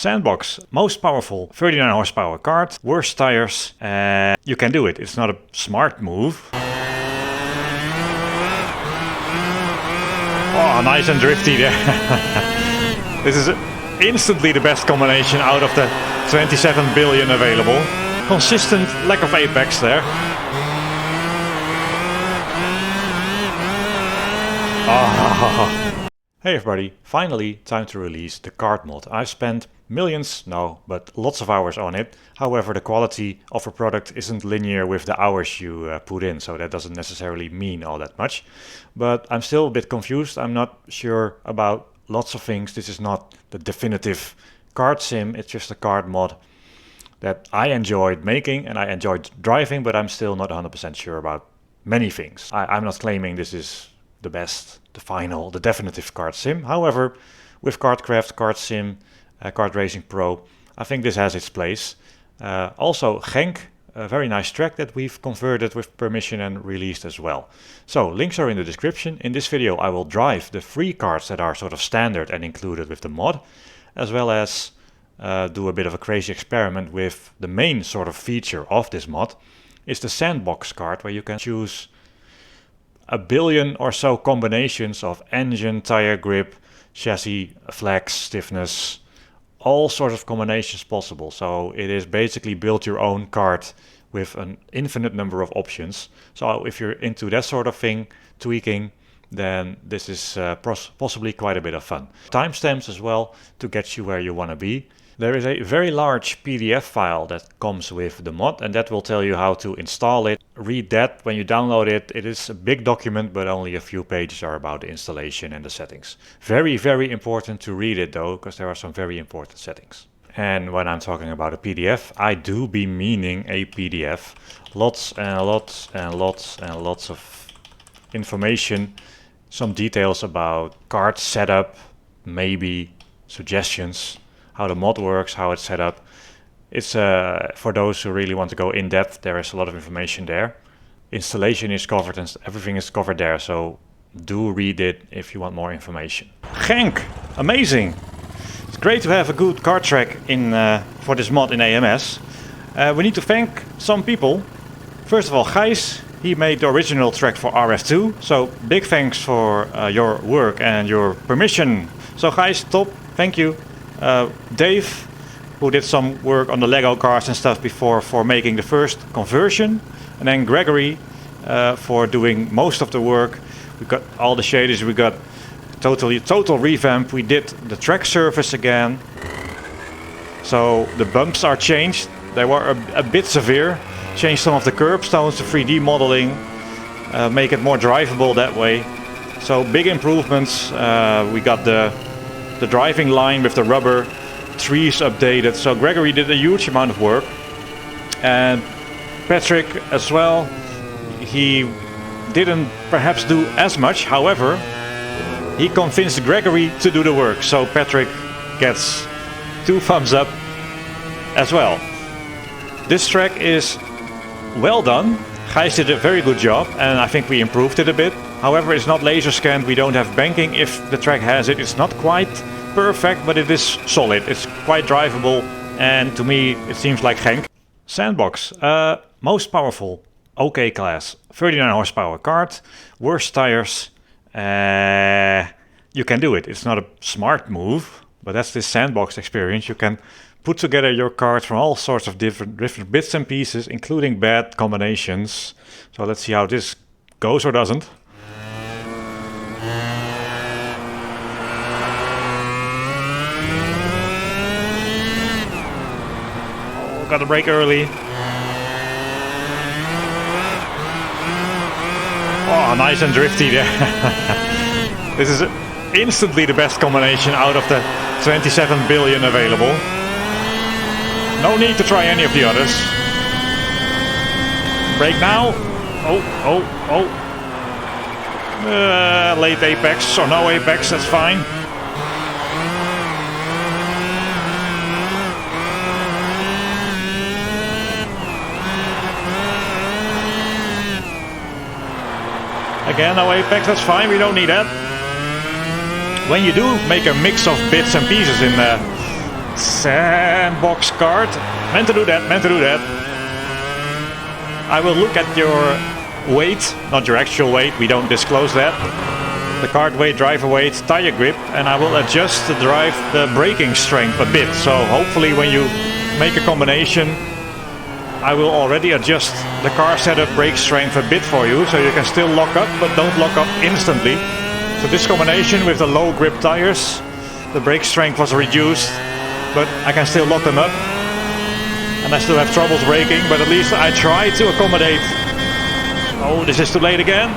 Sandbox, most powerful 39 horsepower kart, worst tires, and you can do it. It's not a smart move. Oh, nice and drifty there. This is instantly the best combination out of the 27 billion available. Consistent lack of apex there. Oh. Hey everybody, finally time to release the Kart mod. I've spent millions, no, but lots of hours on it. However, the quality of a product isn't linear with the hours you put in, so that doesn't necessarily mean all that much. But I'm still a bit confused. I'm not sure about lots of things. This is not the definitive kart sim, it's just a kart mod that I enjoyed making and I enjoyed driving, but I'm still not 100% sure about many things. I'm not claiming this is the best, the final, the definitive kart sim. However, with KartCraft, Kart Sim, Kart Racing Pro, I think this has its place. Also Genk, a very nice track that we've converted with permission and released as well. So links are in the description. In this video I will drive the free karts that are sort of standard and included with the mod, as well as do a bit of a crazy experiment with the main sort of feature of this mod. It's the Sandbox kart, where you can choose a billion or so combinations of engine, tire grip, chassis, flex, stiffness, all sorts of combinations possible. So it is basically build your own kart with an infinite number of options. So if you're into that sort of thing, tweaking, then this is possibly quite a bit of fun. Timestamps as well to get you where you want to be. There is a very large PDF file that comes with the mod, and that will tell you how to install it. Read that when you download it. It is a big document, but only a few pages are about the installation and the settings. Very, very important to read it though, because there are some very important settings. And when I'm talking about a PDF, I do be meaning a PDF. Lots and lots and lots and lots of information. Some details about kart setup, maybe suggestions, how the mod works, how it's set up. It's for those who really want to go in depth, there is a lot of information there. Installation is covered and everything is covered there, so do read it if you want more information. Genk, amazing! It's great to have a good kart track in for this mod in AMS. We need to thank some people. First of all, Gijs, he made the original track for RF2, so big thanks for your work and your permission. So Gijs, top, thank you. Dave, who did some work on the Lego cars and stuff before for making the first conversion, and then Gregory for doing most of the work. We got all the shaders, we got total revamp. We did the track surface again, so the bumps are changed. They were a bit severe. Changed some of the curbstones to 3D modeling, make it more drivable that way. So big improvements. We got the driving line with the rubber, trees updated. So Gregory did a huge amount of work, and Patrick as well. He didn't perhaps do as much, however he convinced Gregory to do the work, so Patrick gets 2 thumbs up as well. This track is well done. Gijs did a very good job, and I think we improved it a bit. However, it's not laser scanned, we don't have banking if the track has it. It's not quite perfect, but it is solid. It's quite drivable, and to me it seems like Genk. Sandbox, most powerful, OK class, 39 horsepower kart, worst tires. You can do it. It's not a smart move, but that's this Sandbox experience. You can put together your kart from all sorts of different bits and pieces, including bad combinations. So let's see how this goes or doesn't. Oh, got to brake early. Oh, nice and drifty there. This is instantly the best combination out of the 27 billion available. No need to try any of the others. Brake now. Oh. Late apex or no apex, that's fine. Again, no apex, that's fine, we don't need that. When you do make a mix of bits and pieces in Sandbox kart. Meant to do that, meant to do that. I will look at your weight, not your actual weight, we don't disclose that. The kart weight, driver weight, tire grip, and I will adjust the braking strength a bit. So hopefully when you make a combination, I will already adjust the car setup brake strength a bit for you, so you can still lock up, but don't lock up instantly. So this combination with the low grip tires, the brake strength was reduced, but I can still lock them up. And I still have troubles braking, but at least I try to accommodate. Oh, this is too late again.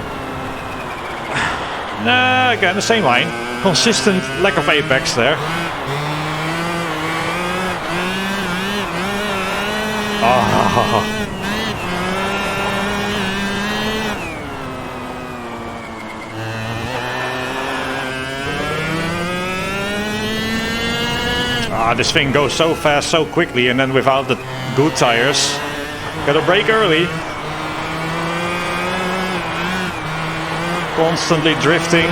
Nah, again, the same line. Consistent lack of apex there. Oh. This thing goes so fast, so quickly, and then without the good tires. Gotta brake early. Constantly drifting.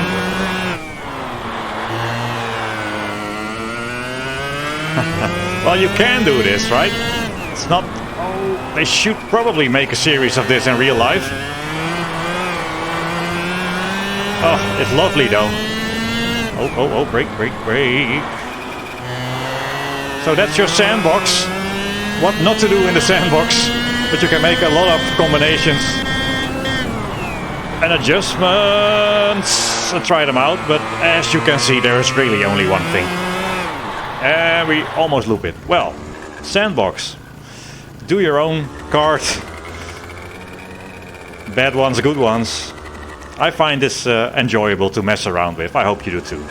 Well, you can do this, right? It's not... Oh, they should probably make a series of this in real life. Oh, it's lovely though. Oh, brake. So that's your sandbox. What not to do in the sandbox, but you can make a lot of combinations and adjustments and try them out. But as you can see, there is really only one thing. And we almost loop it. Well, sandbox. Do your own kart. Bad ones, good ones. I find this enjoyable to mess around with. I hope you do too.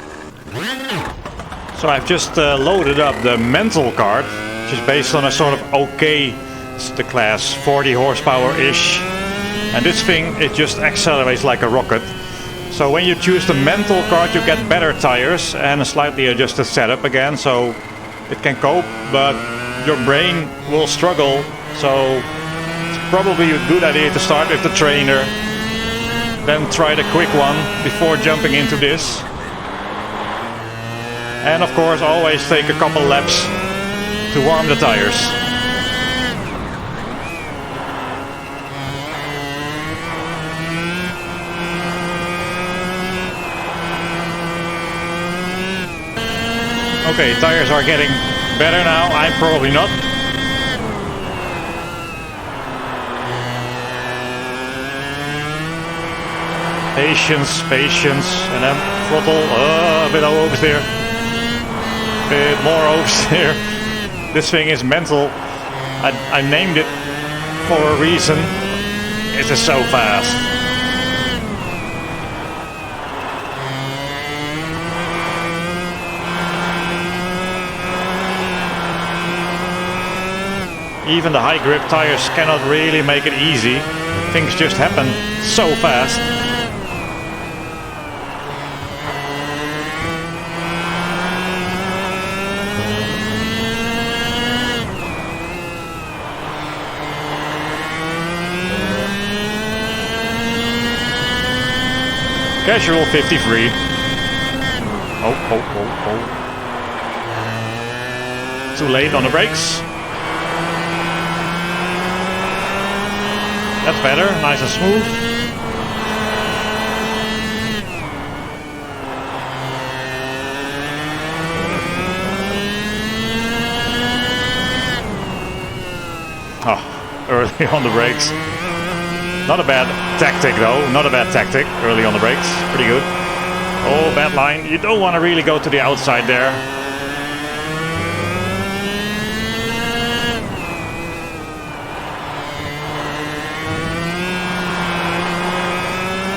So I've just loaded up the mental kart, which is based on a sort of okay, it's the class 40 horsepower-ish. And this thing, it just accelerates like a rocket. So when you choose the mental kart, you get better tires and a slightly adjusted setup again, so it can cope, but your brain will struggle. So it's probably a good idea to start with the trainer, then try the quick one before jumping into this. And of course, always take a couple laps to warm the tires. Okay, tires are getting better now. I'm probably not. Patience, and then throttle, a bit over there. Bit more oversteer. This thing is mental. I named it for a reason. It is so fast. Even the high grip tires cannot really make it easy. Things just happen so fast. Casual 53. Oh. Too late on the brakes. That's better, nice and smooth. Oh, early on the brakes. Not a bad tactic though, not a bad tactic, early on the brakes, pretty good. Oh, bad line, you don't want to really go to the outside there.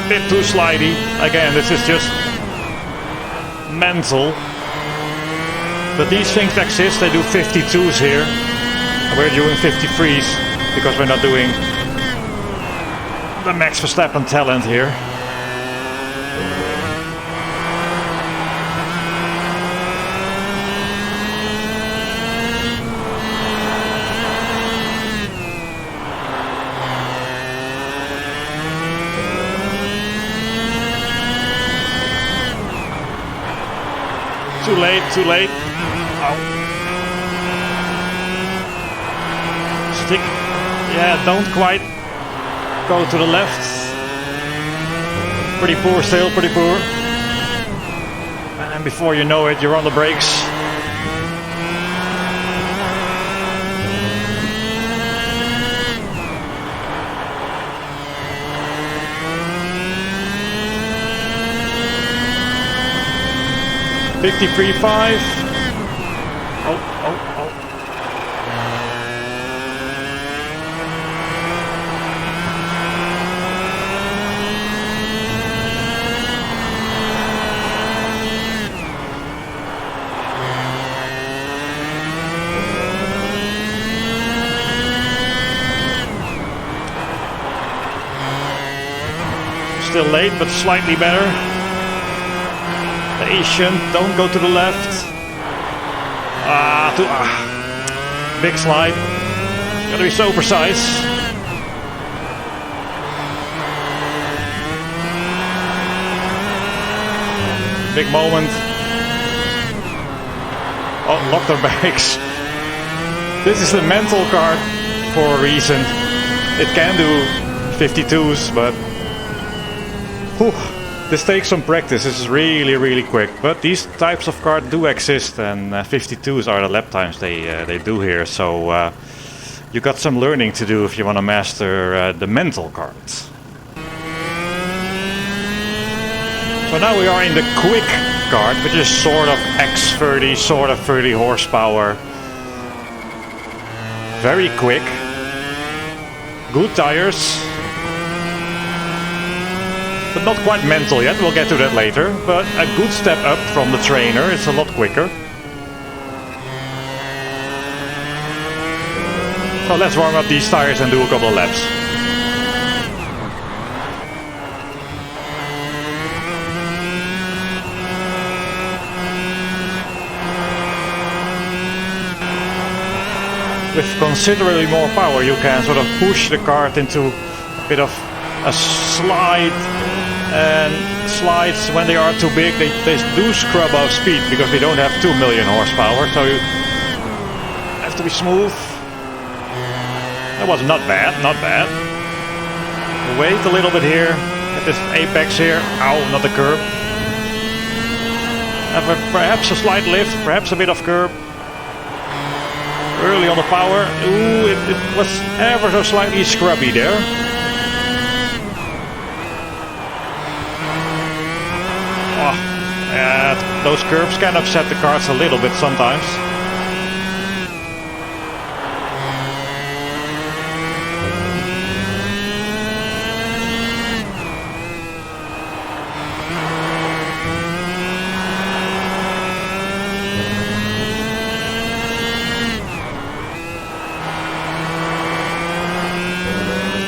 A bit too slidey, again, this is just mental. But these things exist, they do 52s here. We're doing 53s, because we're not doing the Max Verstappen talent here. Too late. Oh. stick. Yeah, don't quite go to the left. Pretty poor still, pretty poor. And before you know it, you're on the brakes. $53.5. Oh. Still late, but slightly better. Patient, don't go to the left. Big slide. Gotta be so precise. Big moment. Oh, locked our brakes. This is the mental kart for a reason. It can do 52s, but whew, this takes some practice. This is really quick. But these types of kart do exist, and 52s are the lap times they do here. So you got some learning to do if you want to master the mental kart. So now we are in the quick kart, which is sort of X30, sort of 30 horsepower. Very quick. Good tires. But not quite mental yet, we'll get to that later. But a good step up from the trainer, it's a lot quicker. So let's warm up these tires and do a couple of laps. With considerably more power, you can sort of push the kart into a bit of a slide. And slides, when they are too big, they do scrub off speed because they don't have 2 million horsepower. So you have to be smooth. That was not bad, not bad. Wait a little bit here at this apex here. Ow, not the curb. Have perhaps a slight lift, perhaps a bit of curb. Early on the power. Ooh, it was ever so slightly scrubby there. Those curves can upset the karts a little bit sometimes.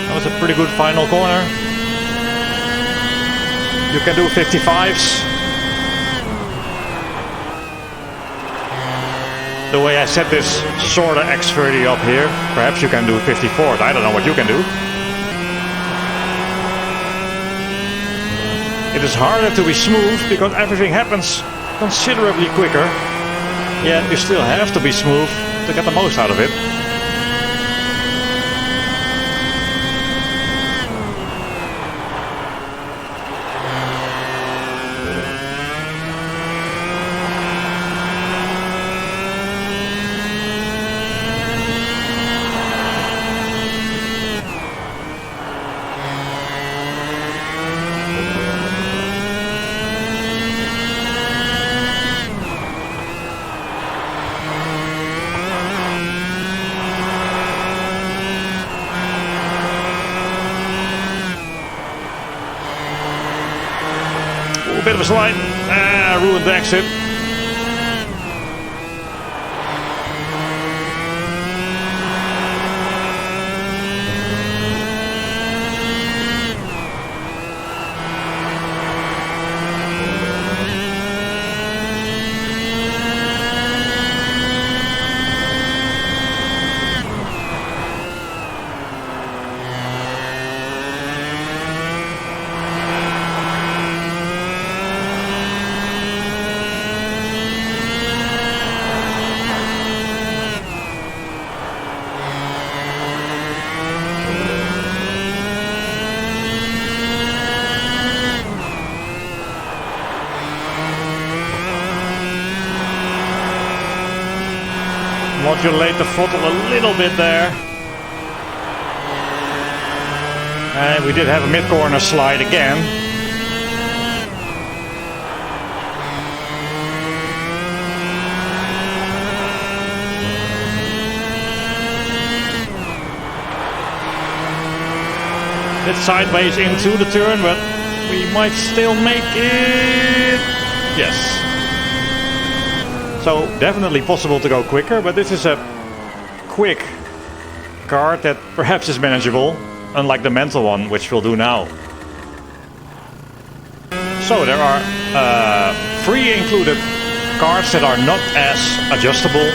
That was a pretty good final corner. You can do 55s. The way I set this sort of X30 up here, perhaps you can do 54s. I don't know what you can do. It is harder to be smooth because everything happens considerably quicker. Yet you still have to be smooth to get the most out of it. Bit of a slide. Ruined the exit. Modulate the throttle a little bit there. And we did have a mid-corner slide again. Bit sideways into the turn, but we might still make it. Yes. So definitely possible to go quicker, but this is a quick kart that perhaps is manageable, unlike the mental one, which we'll do now. So there are 3 included karts that are not as adjustable.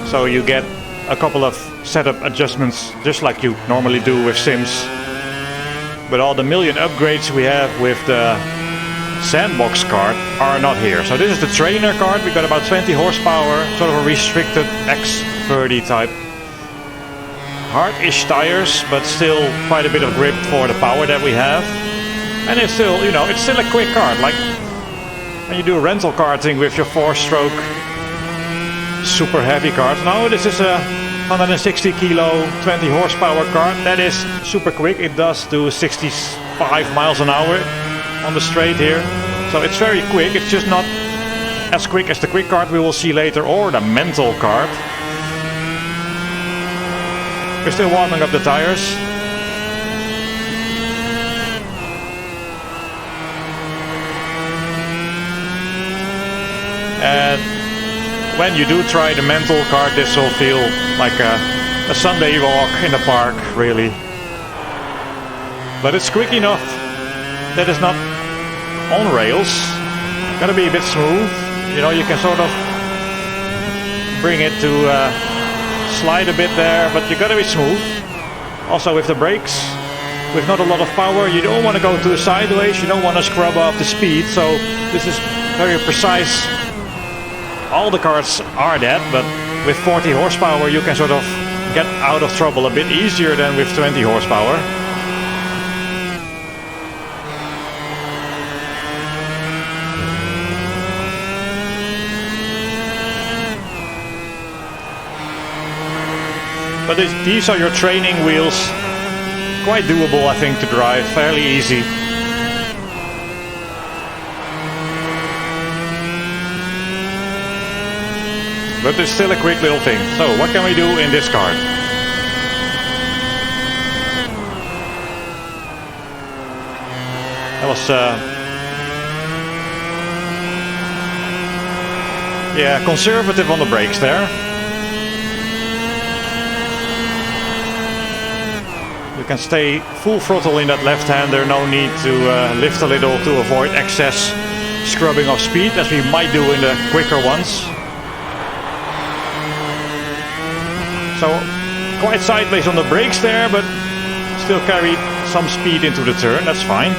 So you get a couple of setup adjustments just like you normally do with sims. But all the million upgrades we have with the Sandbox kart are not here. So this is the trainer kart. We got about 20 horsepower, sort of a restricted X30 type. Hard-ish tires, but still quite a bit of grip for the power that we have. And it's still, you know, it's still a quick kart. Like when you do rental karting with your 4-stroke super heavy kart. No, this is a 160 kilo, 20 horsepower kart. That is super quick. It does do 65 miles an hour on the straight here. So it's very quick. It's just not as quick as the quick kart we will see later, or the mental kart. We're still warming up the tires. And when you do try the mental kart, this will feel like a Sunday walk in the park, really. But it's quick enough that it's not on rails. Gotta be a bit smooth. You know, you can sort of bring it to slide a bit there, but you gotta be smooth. Also with the brakes, with not a lot of power, you don't want to go too sideways, you don't want to scrub off the speed, so this is very precise. All the karts are that, but with 40 horsepower you can sort of get out of trouble a bit easier than with 20 horsepower. But these are your training wheels. Quite doable, I think, to drive. Fairly easy. But it's still a quick little thing. So what can we do in this kart? That was yeah, conservative on the brakes there. You can stay full throttle in that left-hander, no need to lift a little to avoid excess scrubbing of speed, as we might do in the quicker ones. So quite sideways on the brakes there, but still carry some speed into the turn, that's fine.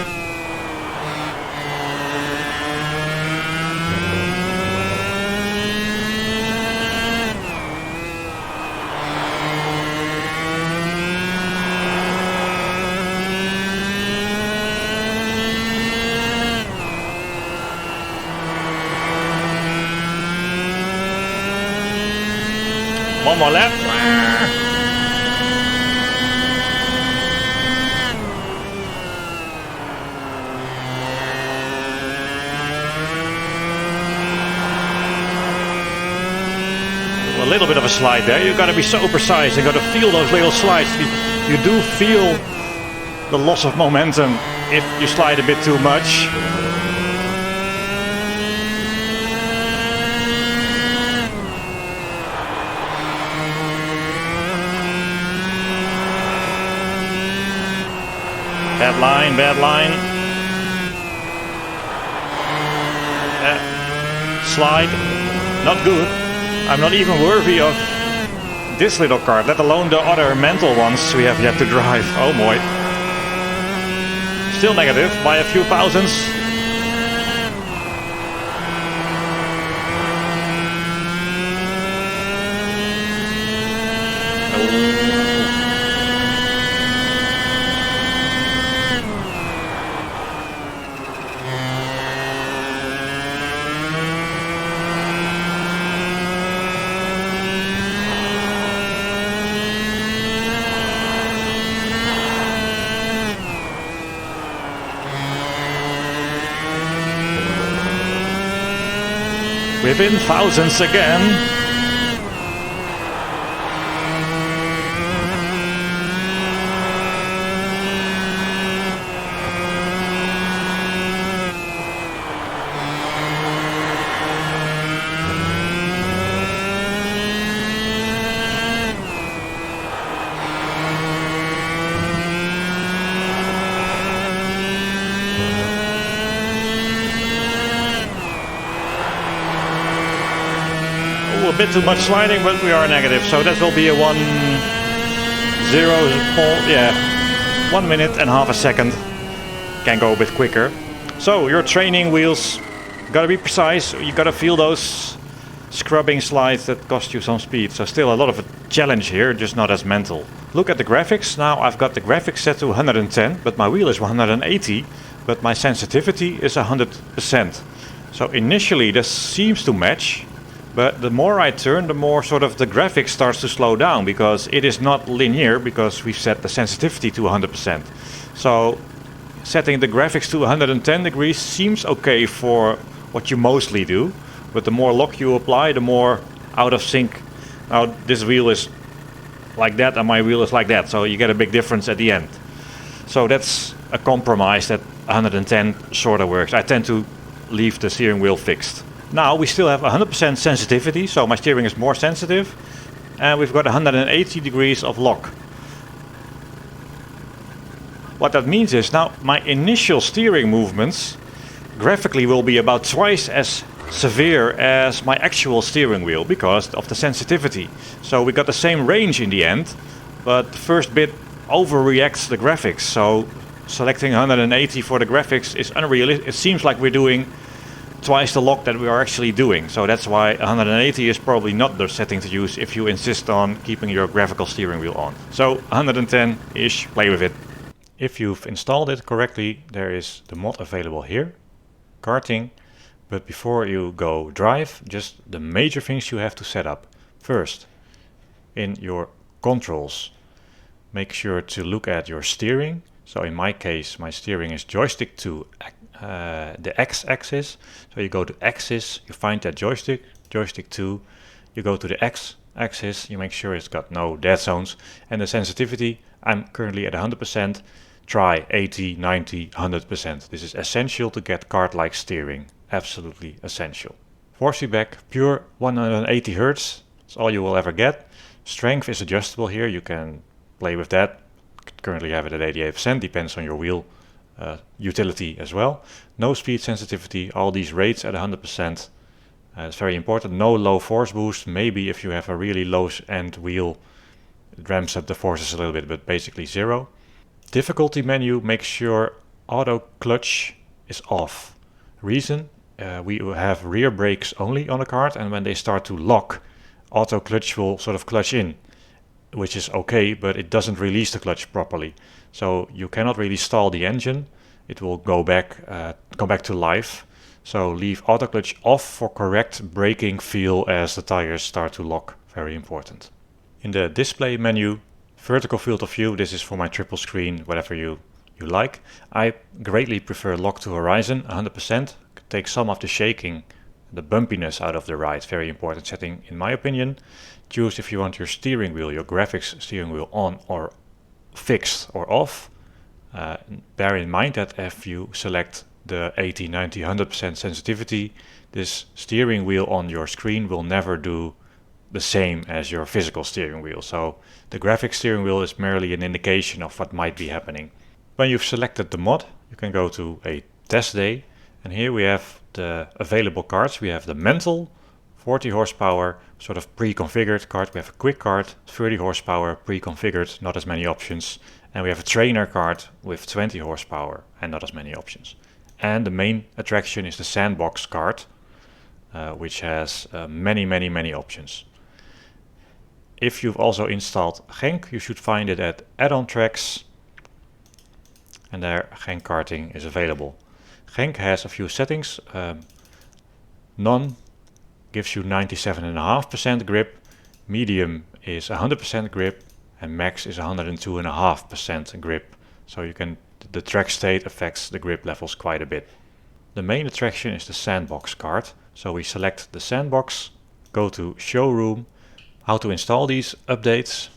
One more lap. A little bit of a slide there. You got to be so precise. You got to feel those little slides. You do feel the loss of momentum if you slide a bit too much. Bad line, bad line. Slide, not good. I'm not even worthy of this little kart, let alone the other mental ones we have yet to drive. Oh boy. Still negative by a few thousandths. within thousands again. A bit too much sliding, but we are negative, so that will be a 1 minute and half a second. Can go a bit quicker. So your training wheels gotta be precise. You gotta feel those scrubbing slides that cost you some speed. So still a lot of a challenge here, just not as mental. Look at the graphics. Now I've got the graphics set to 110, but my wheel is 180, but my sensitivity is 100%. So initially this seems to match. But the more I turn, the more sort of the graphics starts to slow down, because it is not linear, because we've set the sensitivity to 100%. So setting the graphics to 110 degrees seems okay for what you mostly do, but the more lock you apply, the more out of sync. Now this wheel is like that and my wheel is like that, so you get a big difference at the end. So that's a compromise that 110 sort of works. I tend to leave the steering wheel fixed. Now we still have 100% sensitivity, so my steering is more sensitive, and we've got 180 degrees of lock. What that means is now my initial steering movements graphically will be about twice as severe as my actual steering wheel because of the sensitivity. So we got the same range in the end, but the first bit overreacts the graphics. So selecting 180 for the graphics is unrealistic. It seems like we're doing twice the lock that we are actually doing. So that's why 180 is probably not the setting to use if you insist on keeping your graphical steering wheel on. So 110-ish, play with it. If you've installed it correctly, there is the mod available here, karting. But before you go drive, just the major things you have to set up. First, in your controls, make sure to look at your steering. So in my case, my steering is joystick to the x-axis. So you go to axis, you find that joystick, joystick 2, you go to the x-axis, you make sure it's got no dead zones, and the sensitivity, I'm currently at 100%, try 80, 90, 100%. This is essential to get kart-like steering, absolutely essential. Force feedback, pure 180 Hz, that's all you will ever get. Strength is adjustable here, you can play with that. Currently have it at 88%, depends on your wheel utility as well. No speed sensitivity, all these rates at 100%. It's very important. No low force boost. Maybe if you have a really low end wheel, it ramps up the forces a little bit, but basically 0. Difficulty menu, make sure auto clutch is off. Reason, we have rear brakes only on the kart, and when they start to lock, auto clutch will sort of clutch in, which is okay, but it doesn't release the clutch properly. So you cannot really stall the engine. It will go back, come back to life. So leave auto clutch off for correct braking feel as the tires start to lock. Very important. In the display menu, vertical field of view. This is for my triple screen, whatever you like. I greatly prefer lock to horizon, 100%. Take some of the shaking, the bumpiness out of the ride. Very important setting in my opinion. Choose if you want your steering wheel, your graphics steering wheel on or fixed or off. Bear in mind that if you select the 80, 90, 100% sensitivity, this steering wheel on your screen will never do the same as your physical steering wheel. So the graphics steering wheel is merely an indication of what might be happening. When you've selected the mod, you can go to a test day, and here we have the available karts. We have the mental 40 horsepower, sort of pre-configured kart. We have a quick kart, 30 horsepower, pre-configured, not as many options. And we have a trainer kart with 20 horsepower and not as many options. And the main attraction is the Sandbox kart, which has many options. If you've also installed Genk, you should find it at add-on tracks, and there Genk karting is available. Genk has a few settings. None gives you 97.5% grip, medium is 100% grip, and max is 102.5% grip. So you can, the track state affects the grip levels quite a bit. The main attraction is the Sandbox kart. So we select the Sandbox, go to Showroom, how to install these updates,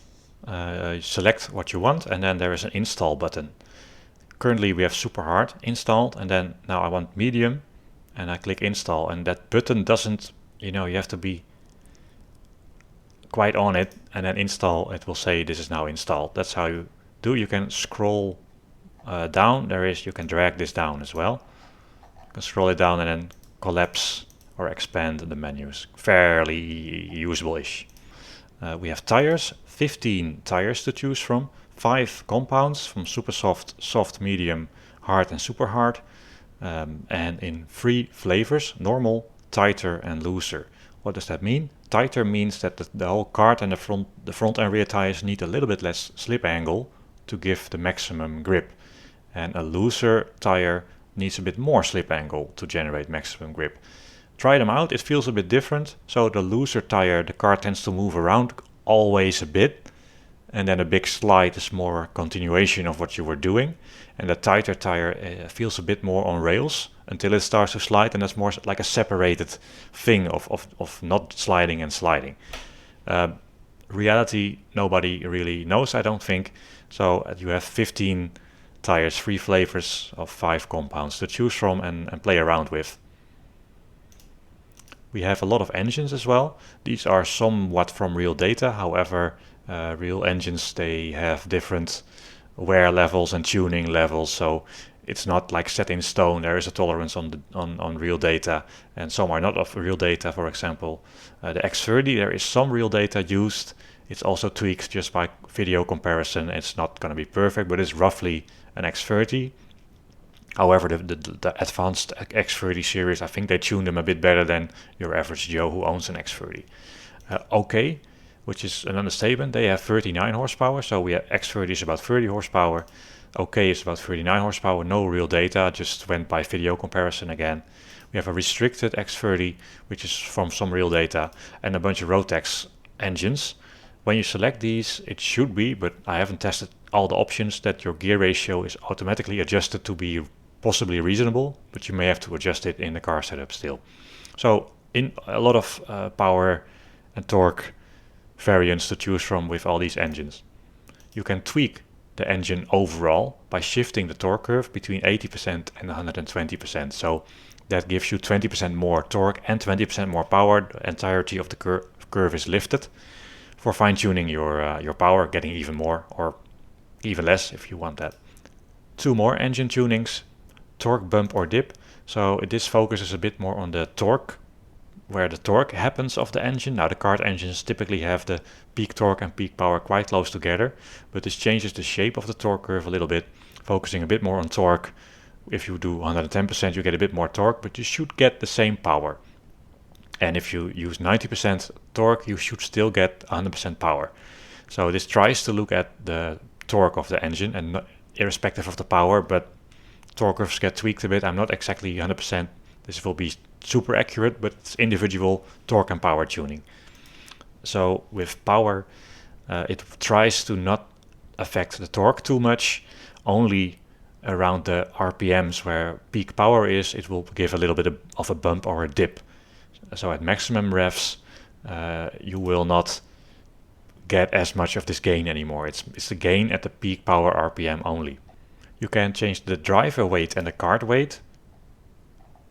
select what you want, and then there is an install button. Currently we have super hard installed, and then now I want medium, and I click install, and that button doesn't, you have to be quite on it, and then install, it will say this is now installed. That's how you do. You can scroll down, you can drag this down as well. You can scroll it down and then collapse or expand the menus. Fairly usable-ish. We have tires, 15 tires to choose from, 5 compounds from super soft, soft, medium, hard and super hard, and in 3 flavors, normal, tighter and looser. What does that mean? Tighter means that the whole kart and the front and rear tires need a little bit less slip angle to give the maximum grip, and a looser tire needs a bit more slip angle to generate maximum grip. Try them out, it feels a bit different. So the looser tire, the car tends to move around always a bit, and then a big slide is more continuation of what you were doing, and the tighter tire feels a bit more on rails until it starts to slide, and that's more like a separated thing of not sliding and sliding. Reality, nobody really knows, I don't think. So you have 15 tires, 3 flavors of 5 compounds to choose from and play around with. We have a lot of engines as well. These are somewhat from real data. However, real engines, they have different wear levels and tuning levels. So it's not like set in stone. There is a tolerance on real data, and some are not of real data. For example, the X30, there is some real data used. It's also tweaked just by video comparison. It's not going to be perfect, but it's roughly an X30. However, the advanced X30 series, I think they tune them a bit better than your average Joe who owns an X30. OK, which is an understatement, they have 39 horsepower, so we have X30 is about 30 horsepower, OK is about 39 horsepower, no real data, just went by video comparison again. We have a restricted X30, which is from some real data, and a bunch of Rotax engines. When you select these, it should be, but I haven't tested all the options, that your gear ratio is automatically adjusted to be possibly reasonable, but you may have to adjust it in the car setup still. So in a lot of power and torque variants to choose from with all these engines. You can tweak the engine overall by shifting the torque curve between 80% and 120%. So that gives you 20% more torque and 20% more power. The entirety of the curve is lifted for fine-tuning your power, getting even more or even less if you want that. 2 more engine tunings, torque bump or dip. So this focuses a bit more on the torque, where the torque happens of the engine. Now the kart engines typically have the peak torque and peak power quite close together, but this changes the shape of the torque curve a little bit, focusing a bit more on torque. If you do 110%, you get a bit more torque, but you should get the same power. And if you use 90% torque, you should still get 100% power. So this tries to look at the torque of the engine and not, irrespective of the power, but torque curves get tweaked a bit. I'm not exactly 100%. This will be super accurate, but it's individual torque and power tuning. So with power, it tries to not affect the torque too much, only around the RPMs where peak power is, it will give a little bit of a bump or a dip. So at maximum revs, you will not get as much of this gain anymore. It's the gain at the peak power RPM only. You can change the driver weight and the kart weight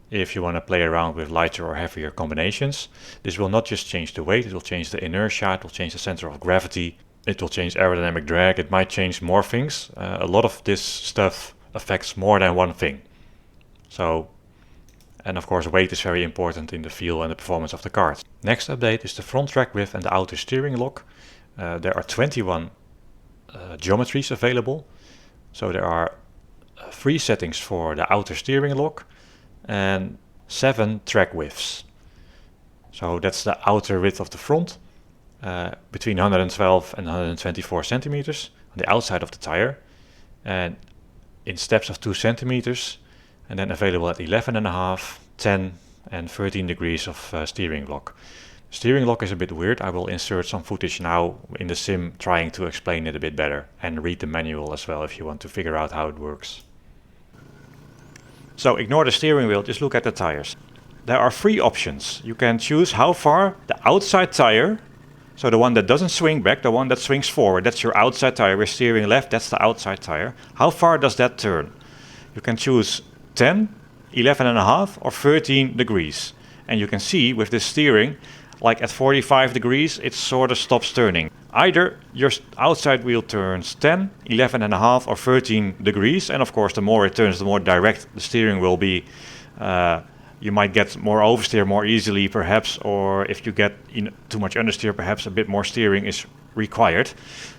if you want to play around with lighter or heavier combinations. This will not just change the weight, it will change the inertia, it will change the center of gravity, it will change aerodynamic drag, it might change more things. A lot of this stuff affects more than one thing. So, and of course weight is very important in the feel and the performance of the kart. Next update is the front track width and the outer steering lock. There are 21 geometries available. So there are 3 settings for the outer steering lock and 7 track widths. So that's the outer width of the front, between 112 and 124 centimeters on the outside of the tire, and in steps of 2 centimeters, and then available at 11.5, 10 and 13 degrees of steering lock. Steering lock is a bit weird. I will insert some footage now in the sim trying to explain it a bit better, and read the manual as well if you want to figure out how it works. So ignore the steering wheel, just look at the tires. there are three options. You can choose how far the outside tire, so the one that doesn't swing back, the one that swings forward, that's your outside tire. We're steering left, that's the outside tire. How far does that turn? You can choose 10, 11.5 or 13 degrees. And you can see with this steering, like at 45 degrees, it sort of stops turning. Either your outside wheel turns 10, 11.5 or 13 degrees. And of course, the more it turns, the more direct the steering will be. You might get more oversteer more easily perhaps, or if you get too much understeer, perhaps a bit more steering is required.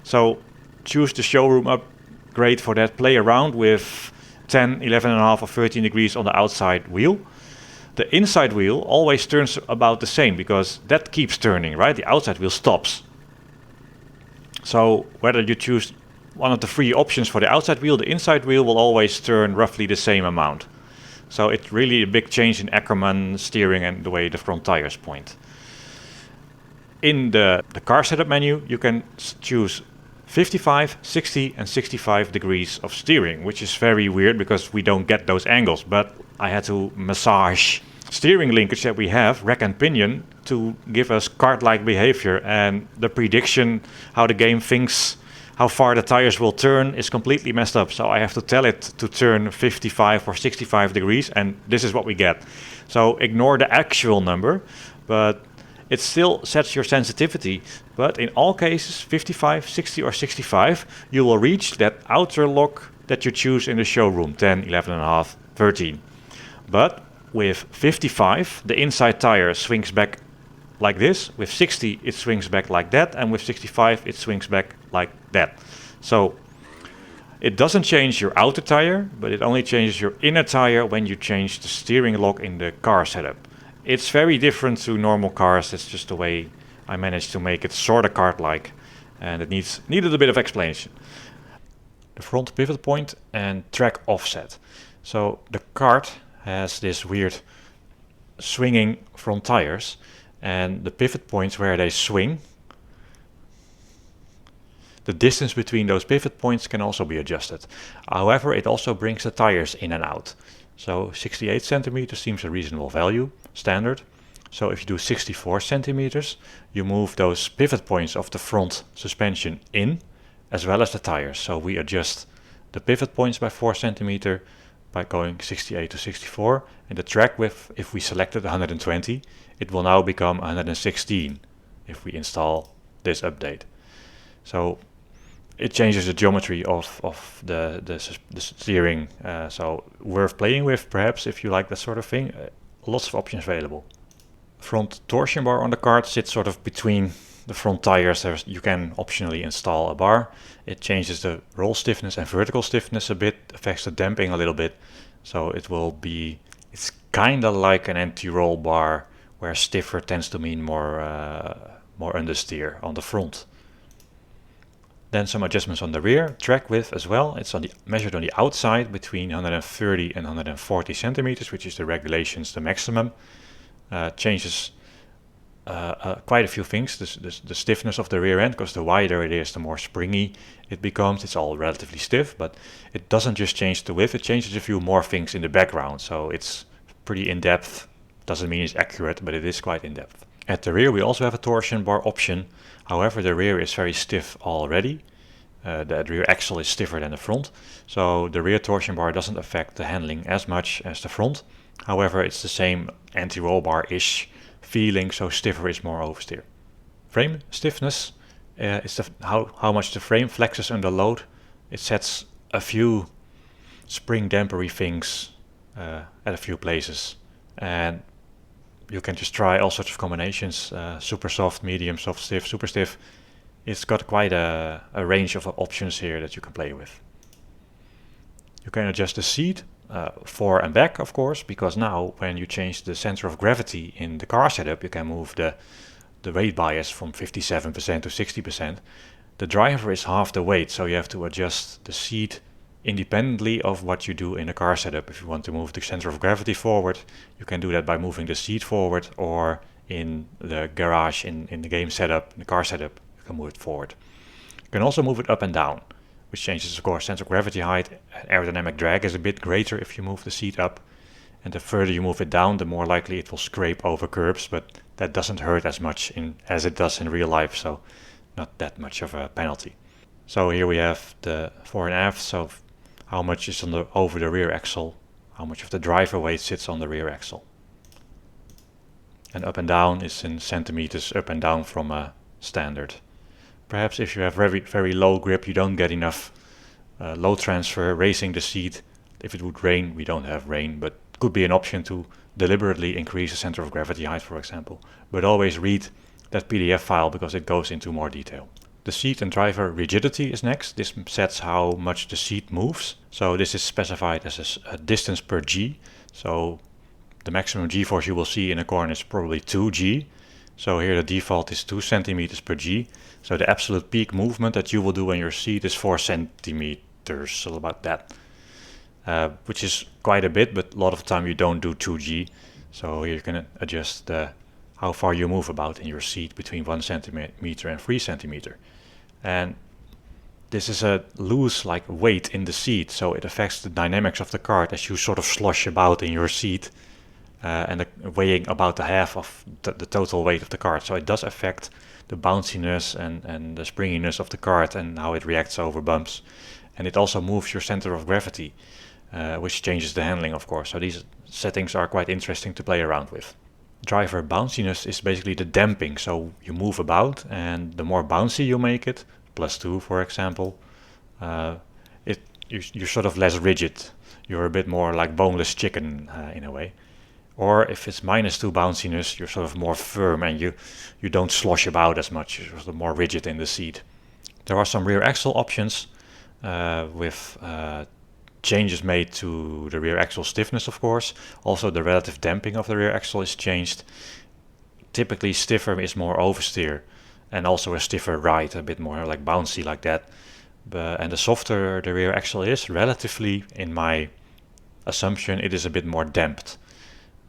So choose the showroom upgrade for that. Play around with 10, 11.5 or 13 degrees on the outside wheel. The inside wheel always turns about the same because that keeps turning, right? The outside wheel stops. So whether you choose one of the three options for the outside wheel, the inside wheel will always turn roughly the same amount. So it's really a big change in Ackerman steering and the way the front tires point. In the car setup menu, you can choose 55, 60 and 65 degrees of steering, which is very weird because we don't get those angles. But I had to massage steering linkage that we have, rack and pinion, to give us kart-like behavior. And the prediction, how the game thinks how far the tires will turn, is completely messed up. So I have to tell it to turn 55 or 65 degrees, and this is what we get. So ignore the actual number, but it still sets your sensitivity. But in all cases, 55, 60 or 65, you will reach that outer lock that you choose in the showroom, 10, 11.5, 13. But with 55, the inside tire swings back like this. With 60, it swings back like that. And with 65, it swings back like that. So it doesn't change your outer tire, but it only changes your inner tire when you change the steering lock in the car setup. It's very different to normal cars. It's just the way I managed to make it sort of kart-like. And it needed a bit of explanation. The front pivot point and track offset. So the kart has this weird swinging front tires, and the pivot points where they swing, the distance between those pivot points can also be adjusted. However, it also brings the tires in and out. So 68 centimeters seems a reasonable value, standard. So if you do 64 centimeters, you move those pivot points of the front suspension in, as well as the tires. So we adjust the pivot points by 4 centimeters by going 68 to 64, and the track width, if we selected 120, it will now become 116 if we install this update. So it changes the geometry of the steering, so worth playing with perhaps if you like that sort of thing. Lots of options available. Front torsion bar on the kart sits sort of between the front tires. You can optionally install a bar. It changes the roll stiffness and vertical stiffness a bit, affects the damping a little bit. So it's kind of like an anti-roll bar, where stiffer tends to mean more understeer on the front. Then some adjustments on the rear, track width as well. It's measured on the outside between 130 and 140 centimeters, which is the regulations, the maximum. Changes quite a few things. The stiffness of the rear end, because the wider it is, the more springy it becomes. It's all relatively stiff, but it doesn't just change the width, it changes a few more things in the background. So it's pretty in-depth. Doesn't mean it's accurate, but it is quite in-depth. At the rear we also have a torsion bar option. However, the rear is very stiff already. The rear axle is stiffer than the front. So the rear torsion bar doesn't affect the handling as much as the front. However, it's the same anti-roll bar-ish feeling, so stiffer is more oversteer. Frame stiffness is how much the frame flexes under load. It sets a few spring dampery things at a few places, and you can just try all sorts of combinations, super soft, medium, soft, stiff, super stiff. It's got quite a range of options here that you can play with. You can adjust the seat fore and back, of course, because now when you change the center of gravity in the car setup, you can move the weight bias from 57% to 60%. The driver is half the weight, so you have to adjust the seat independently of what you do in a car setup. If you want to move the center of gravity forward, you can do that by moving the seat forward, or in the garage, in the game setup, in the car setup, you can move it forward. You can also move it up and down, which changes, of course, center of gravity height. Aerodynamic drag is a bit greater if you move the seat up, and the further you move it down, the more likely it will scrape over curbs, but that doesn't hurt as much as it does in real life, so not that much of a penalty. So here we have the fore and aft, so how much is over the rear axle, how much of the driver weight sits on the rear axle. And up and down is in centimeters up and down from a standard. Perhaps if you have very low grip, you don't get enough load transfer, raising the seat. If it would rain, we don't have rain, but it could be an option to deliberately increase the center of gravity height, for example. But always read that PDF file because it goes into more detail. The seat and driver rigidity is next. This sets how much the seat moves. So this is specified as a distance per G. So the maximum G-force you will see in a corner is probably 2G. So here the default is 2 centimeters per G. So the absolute peak movement that you will do in your seat is 4 centimeters, so about that. Which is quite a bit, but a lot of the time you don't do 2G. So here you can adjust how far you move about in your seat between 1 centimeter and 3 centimeter. And this is a loose weight in the seat, so it affects the dynamics of the kart as you sort of slosh about in your seat, and weighing about the half of the total weight of the kart. So it does affect the bounciness and the springiness of the kart and how it reacts over bumps. And it also moves your center of gravity, which changes the handling, of course. So these settings are quite interesting to play around with. Driver bounciness is basically the damping, so you move about, and the more bouncy you make it, +2 for example, you're sort of less rigid. You're a bit more like boneless chicken in a way. Or if it's -2 bounciness, you're sort of more firm and you don't slosh about as much. You're sort of more rigid in the seat. There are some rear axle options with changes made to the rear axle stiffness, of course. Also the relative damping of the rear axle is changed. Typically stiffer is more oversteer, and also a stiffer ride, a bit more like bouncy like that. And the softer the rear axle is, relatively, in my assumption, it is a bit more damped.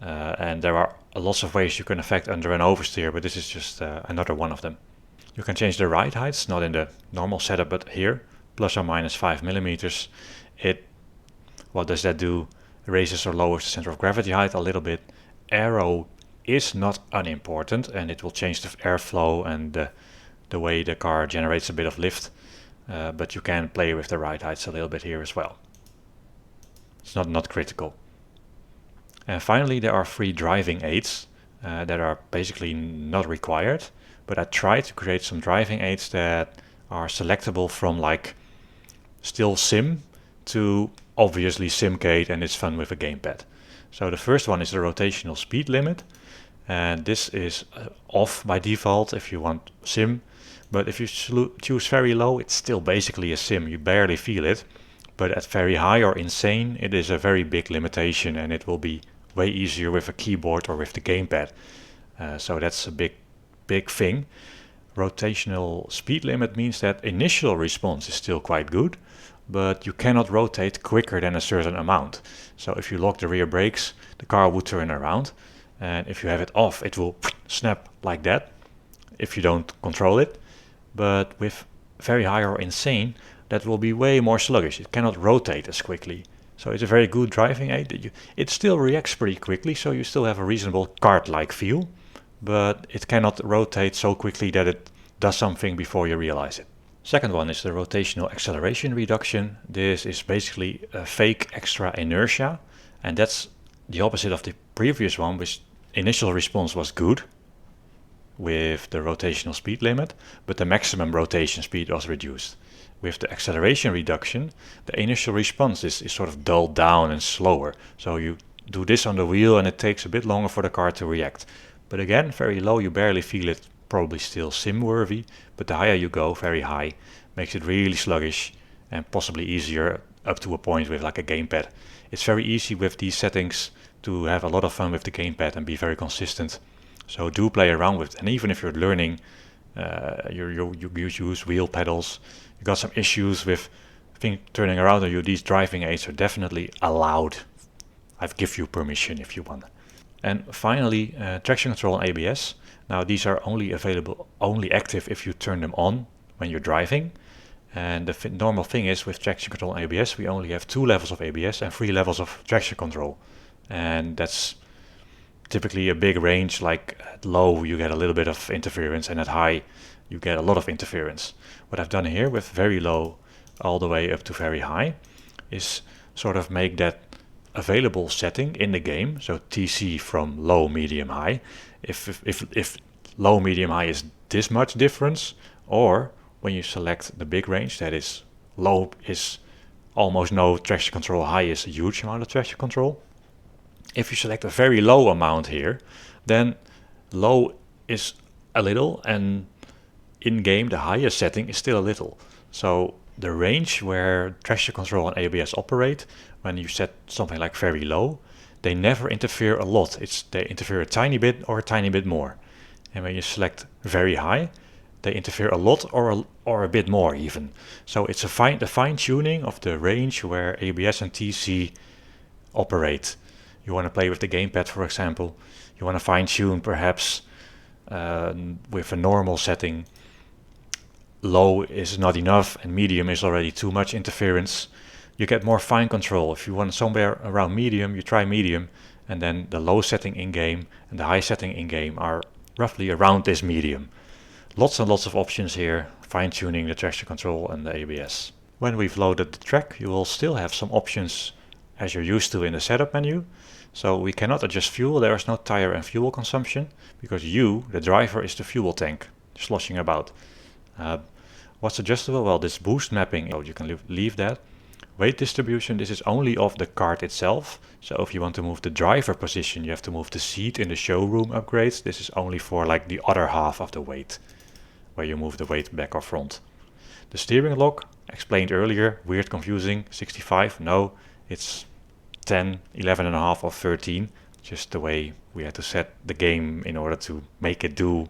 And there are lots of ways you can affect under and oversteer, but this is just another one of them. You can change the ride heights, not in the normal setup, but here, plus or minus 5 millimeters. What does that do? Raises or lowers the center of gravity height a little bit. Aero is not unimportant, and it will change the airflow and the way the car generates a bit of lift. But you can play with the ride heights a little bit here as well. It's not critical. And finally, there are 3 driving aids that are basically not required, but I tried to create some driving aids that are selectable from still sim to obviously simcade, and it's fun with a gamepad. So the first one is the rotational speed limit, and this is off by default if you want sim, but if you choose very low, it's still basically a sim. You barely feel it, but at very high or insane, it is a very big limitation, and it will be way easier with a keyboard or with the gamepad. So that's a big thing. Rotational speed limit means that initial response is still quite good, but you cannot rotate quicker than a certain amount. So if you lock the rear brakes, the car will turn around, and if you have it off, it will snap like that if you don't control it. But with very high or insane, that will be way more sluggish. It cannot rotate as quickly. So it's a very good driving aid. It still reacts pretty quickly, so you still have a reasonable kart-like feel, but it cannot rotate so quickly that it does something before you realize it. Second one is the rotational acceleration reduction. This is basically a fake extra inertia, and that's the opposite of the previous one, which initial response was good with the rotational speed limit, but the maximum rotation speed was reduced. With the acceleration reduction, the initial response is sort of dulled down and slower. So you do this on the wheel and it takes a bit longer for the car to react. But again, very low, you barely feel it, probably still sim-worthy, but the higher you go, very high, makes it really sluggish and possibly easier up to a point with a gamepad. It's very easy with these settings to have a lot of fun with the gamepad and be very consistent. So do play around with it. And even if you're learning, you use wheel pedals, you got some issues with turning around on you, these driving aids are definitely allowed. I give you permission if you want. And finally, traction control and ABS. Now these are only active if you turn them on when you're driving. And the normal thing is with traction control and ABS, we only have 2 levels of ABS and 3 levels of traction control. and that's typically a big range. Like at low you get a little bit of interference, and at high you get a lot of interference. What I've done here with very low all the way up to very high is sort of make that available setting in the game, so TC from low, medium, high. If low, medium, high is this much difference, or when you select the big range, that is low is almost no traction control, high is a huge amount of traction control. If you select a very low amount here, then low is a little, and in game the highest setting is still a little. So the range where traction control and ABS operate, when you set something like very low, they never interfere a lot. They interfere a tiny bit or a tiny bit more. And when you select very high, they interfere a lot or a bit more even. So it's the fine tuning of the range where ABS and TC operate. You want to play with the gamepad, for example. You want to fine tune perhaps with a normal setting. Low is not enough and medium is already too much interference. You get more fine control. If you want somewhere around medium, you try medium, and then the low setting in game and the high setting in game are roughly around this medium. Lots and lots of options here, fine tuning the traction control and the ABS. When we've loaded the track, you will still have some options as you're used to in the setup menu. So we cannot adjust fuel. There is no tire and fuel consumption because you, the driver, is the fuel tank sloshing about. What's adjustable? Well, this boost mapping, you can leave that. Weight distribution, this is only of the kart itself. So if you want to move the driver position, you have to move the seat in the showroom upgrades. This is only for like the other half of the weight, where you move the weight back or front. The steering lock, explained earlier, weird, confusing, 65, no, it's 10, 11.5 or 13, just the way we had to set the game in order to make it do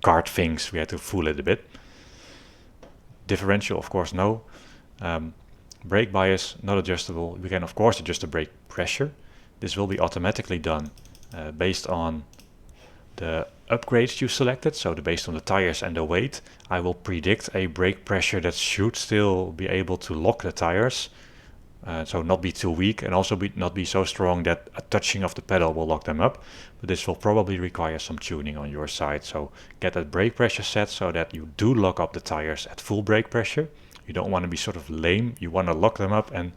kart things. We had to fool it a bit. Differential, of course, no. Brake bias, not adjustable. We can of course adjust the brake pressure. This will be automatically done based on the upgrades you selected, so based on the tires and the weight. I will predict a brake pressure that should still be able to lock the tires, so not be too weak, and also not be so strong that a touching of the pedal will lock them up. But this will probably require some tuning on your side, so get that brake pressure set so that you do lock up the tires at full brake pressure. You don't want to be sort of lame, you want to lock them up and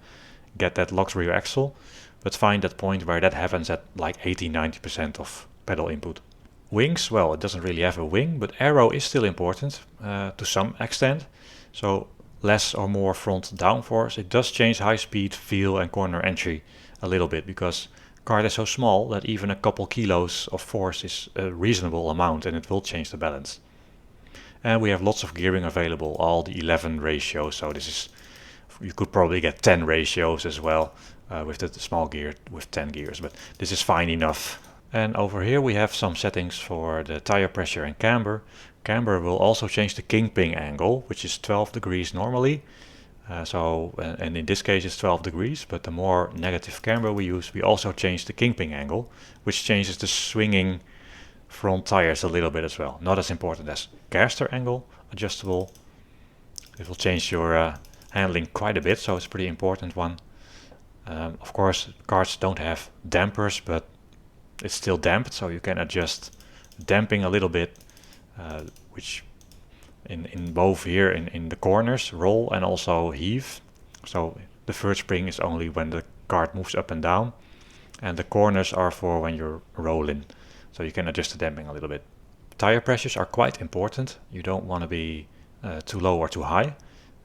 get that locked rear axle, but find that point where that happens at like 80-90% of pedal input. Wings, well, it doesn't really have a wing, but aero is still important to some extent. So less or more front downforce. It does change high speed, feel and corner entry a little bit, because kart is so small that even a couple kilos of force is a reasonable amount, and it will change the balance. And we have lots of gearing available, all the 11 ratios, so this is, you could probably get 10 ratios as well with the small gear with 10 gears, but this is fine enough. And over here we have some settings for the tire pressure and camber. Camber will also change the kingpin angle, which is 12 degrees normally. And in this case it's 12 degrees, but the more negative camber we use, we also change the kingpin angle, which changes the swinging front tires a little bit as well. Not as important as caster angle, adjustable. It will change your handling quite a bit, so it's a pretty important one. Of course, karts don't have dampers, but it's still damped, so you can adjust damping a little bit, which in both here in the corners, roll and also heave. So the third spring is only when the kart moves up and down, and the corners are for when you're rolling. So you can adjust the damping a little bit. Tire pressures are quite important. You don't want to be too low or too high.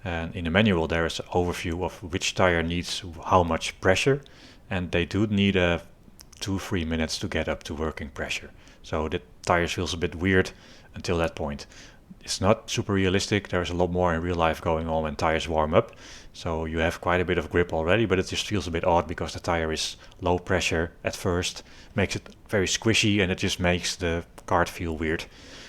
And in the manual there is an overview of which tire needs how much pressure, and they do need 2-3 minutes to get up to working pressure. So the tires feels a bit weird until that point. It's not super realistic. There's a lot more in real life going on when tires warm up. So you have quite a bit of grip already, but it just feels a bit odd because the tire is low pressure at first, makes it very squishy, and it just makes the kart feel weird.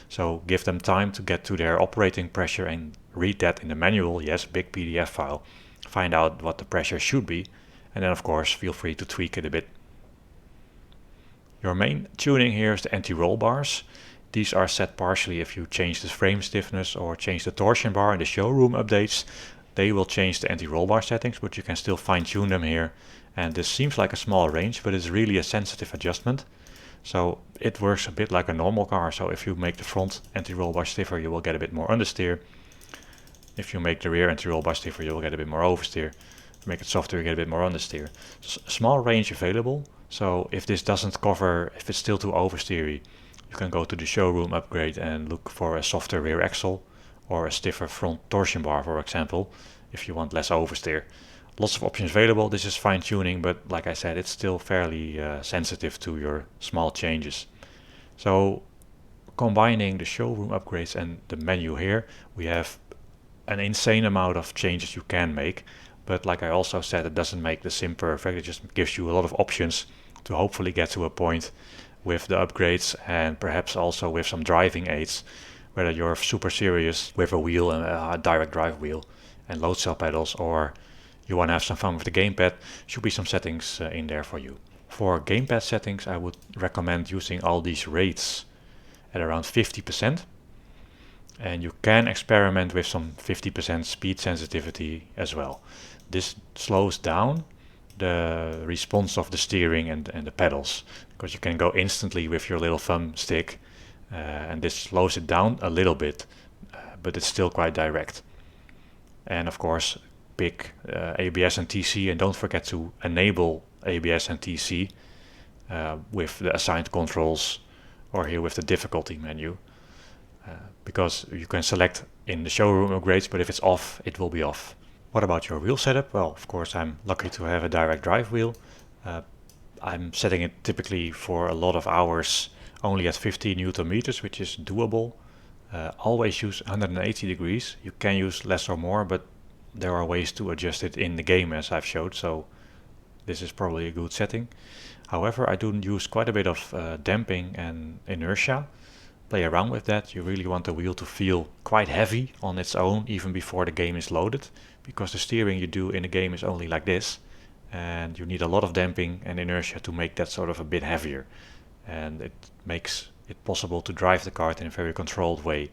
So give them time to get to their operating pressure and read that in the manual. Yes, big PDF file. Find out what the pressure should be, and then of course feel free to tweak it a bit. Your main tuning here is the anti-roll bars. These are set partially if you change the frame stiffness or change the torsion bar in the showroom updates. They will change the anti-roll bar settings, but you can still fine tune them here. And this seems like a small range, but it's really a sensitive adjustment. So it works a bit like a normal car. So if you make the front anti-roll bar stiffer, you will get a bit more understeer. If you make the rear anti-roll bar stiffer, you will get a bit more oversteer. If you make it softer, you get a bit more understeer. Small range available. So if this doesn't cover, if it's still too oversteery, you can go to the showroom upgrade and look for a softer rear axle or a stiffer front torsion bar, for example, if you want less oversteer. Lots of options available. This is fine tuning, but like I said, it's still fairly sensitive to your small changes. So combining the showroom upgrades and the menu here, we have an insane amount of changes you can make. But like I also said, it doesn't make the sim perfect. It just gives you a lot of options to hopefully get to a point with the upgrades and perhaps also with some driving aids, whether you're super serious with a wheel and a direct drive wheel and load cell pedals, or you want to have some fun with the gamepad, should be some settings in there for you. For gamepad settings, I would recommend using all these rates at around 50%. And you can experiment with some 50% speed sensitivity as well. This slows down the response of the steering and the pedals, because you can go instantly with your little thumb stick, and this slows it down a little bit, but it's still quite direct. And of course, pick ABS and TC, and don't forget to enable ABS and TC with the assigned controls or here with the difficulty menu, because you can select in the showroom upgrades, but if it's off, it will be off. What about your wheel setup? Well, of course, I'm lucky to have a direct drive wheel. I'm setting it typically for a lot of hours only at 50 Newton meters, which is doable. Always use 180 degrees. You can use less or more, but there are ways to adjust it in the game as I've showed, so this is probably a good setting. However, I do use quite a bit of damping and inertia. Play around with that. You really want the wheel to feel quite heavy on its own even before the game is loaded, because the steering you do in the game is only like this, and you need a lot of damping and inertia to make that sort of a bit heavier, and it makes it possible to drive the kart in a very controlled way